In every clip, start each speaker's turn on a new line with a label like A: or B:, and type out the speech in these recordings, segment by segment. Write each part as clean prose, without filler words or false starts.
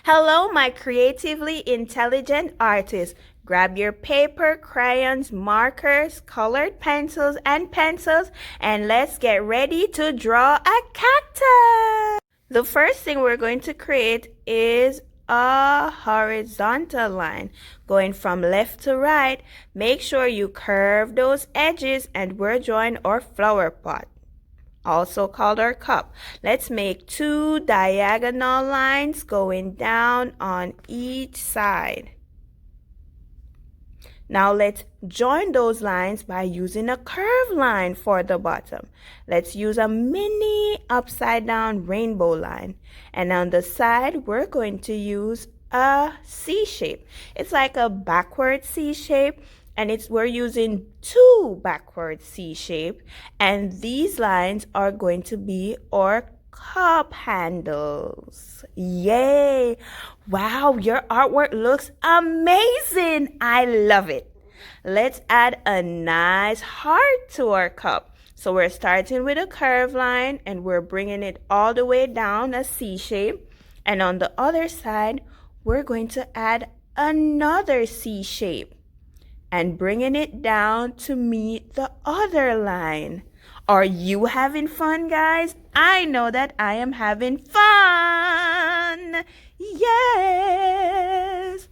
A: Hello, my creatively intelligent artists. Grab your paper, crayons, markers, colored pencils, and let's get ready to draw a cactus. The first thing we're going to create is a horizontal line going from left to right. Make sure you curve those edges, and we're drawing our flower pot, also called our cup. Let's make 2 diagonal lines going down on each side. Now let's join those lines by using a curved line for the bottom. Let's use a mini upside down rainbow line. And on the side, we're going to use a C shape. It's like a backward C shape, and we're using 2 backward C shape, and these lines are going to be our cup handles. Yay! Wow, your artwork looks amazing. I love it. Let's add a nice heart to our cup. So we're starting with a curved line, and we're bringing it all the way down a C shape, and on the other side we're going to add another C shape and bringing it down to meet the other line. Are you having fun, guys? I know that I am having fun. Yes.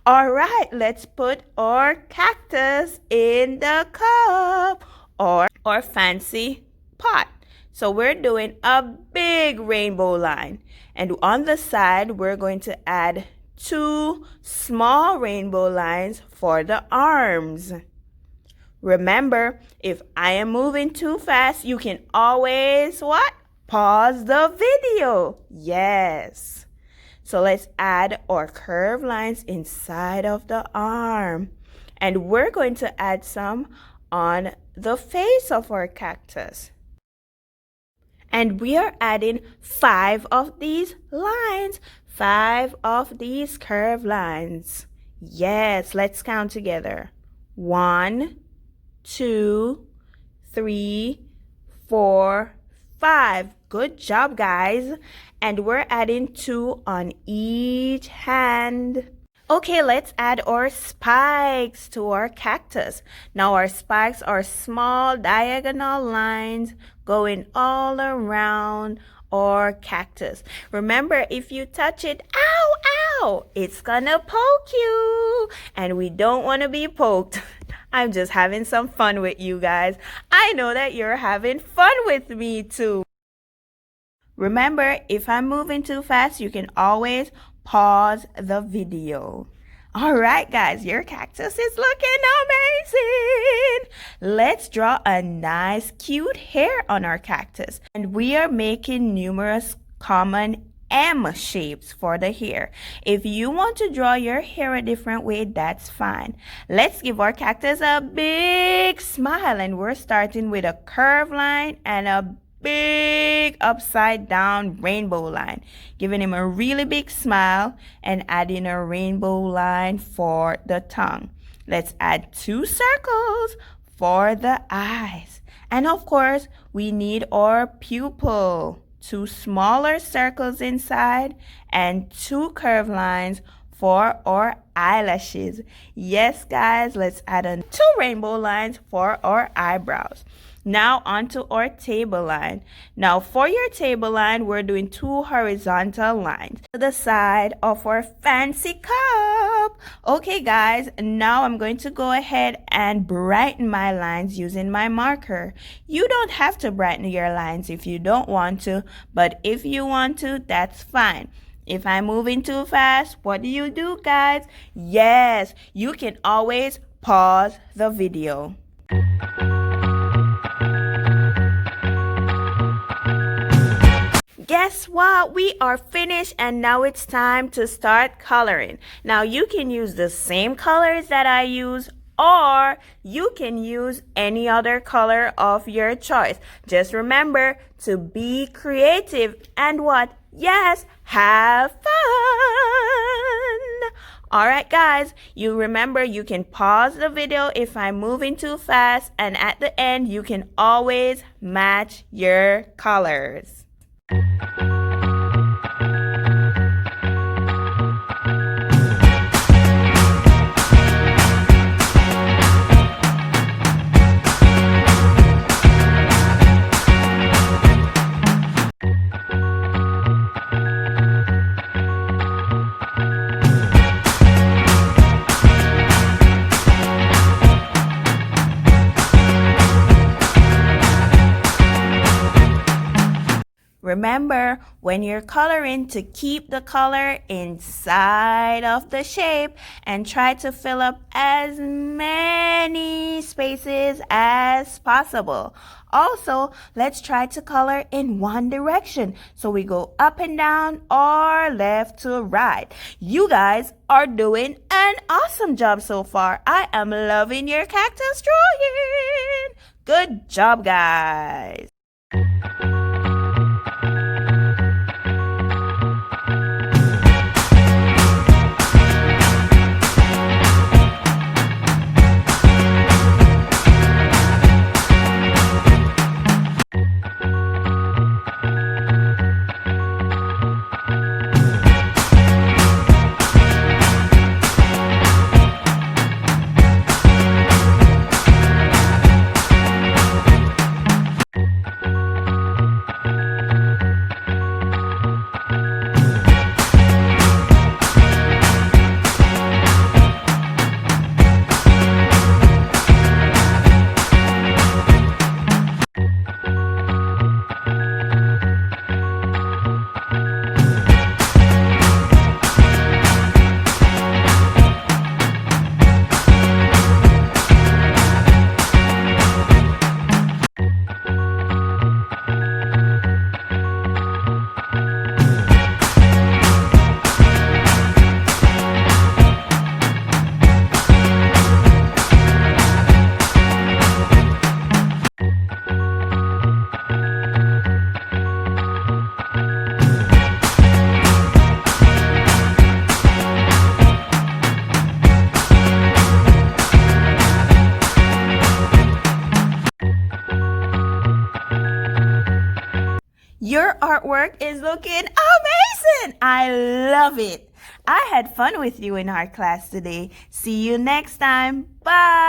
A: All right, let's put our cactus in the cup or our fancy pot. So we're doing a big rainbow line, and on the side we're going to add 2 small rainbow lines for the arms. Remember, if I am moving too fast, you can always what? Pause the video. Yes. So let's add our curved lines inside of the arm. And we're going to add some on the face of our cactus. And we are adding 5 of these lines. 5 of these curved lines. Yes, let's count together. 1, 2, 3, 4, 5. Good job, guys. And we're adding 2 on each hand. Okay, let's add our spikes to our cactus. Now our spikes are small diagonal lines going all around or cactus. Remember, if you touch it, ow, it's gonna poke you, and we don't want to be poked. I'm just having some fun with you guys. I know that you're having fun with me too. Remember, if I'm moving too fast, you can always pause the video. All right, guys, your cactus is looking amazing. Let's draw a nice, cute hair on our cactus. And we are making numerous common M shapes for the hair. If you want to draw your hair a different way, that's fine. Let's give our cactus a big smile. And we're starting with a curved line and a big upside down rainbow line, giving him a really big smile and adding a rainbow line for the tongue. Let's add 2 circles for the eyes, and of course we need our pupil. 2 smaller circles inside and 2 curved lines for our eyelashes. Yes, guys, let's add 2 rainbow lines for our eyebrows. Now onto our table line. Now for your table line, we're doing 2 horizontal lines to the side of our fancy cup. Okay, guys, now I'm going to go ahead and brighten my lines using my marker. You don't have to brighten your lines if you don't want to, but if you want to, that's fine. If I'm moving too fast, what do you do, guys? Yes, you can always pause the video. Guess what? We are finished, and now it's time to start coloring. Now you can use the same colors that I use or you can use any other color of your choice. Just remember to be creative and what? Yes, have fun. Alright guys, you remember you can pause the video if I'm moving too fast, and at the end you can always match your colors. Remember, when you're coloring, to keep the color inside of the shape and try to fill up as many spaces as possible. Also, let's try to color in one direction. So we go up and down or left to right. You guys are doing an awesome job so far. I am loving your cactus drawing. Good job, guys. Your artwork is looking amazing. I love it. I had fun with you in art class today. See you next time. Bye.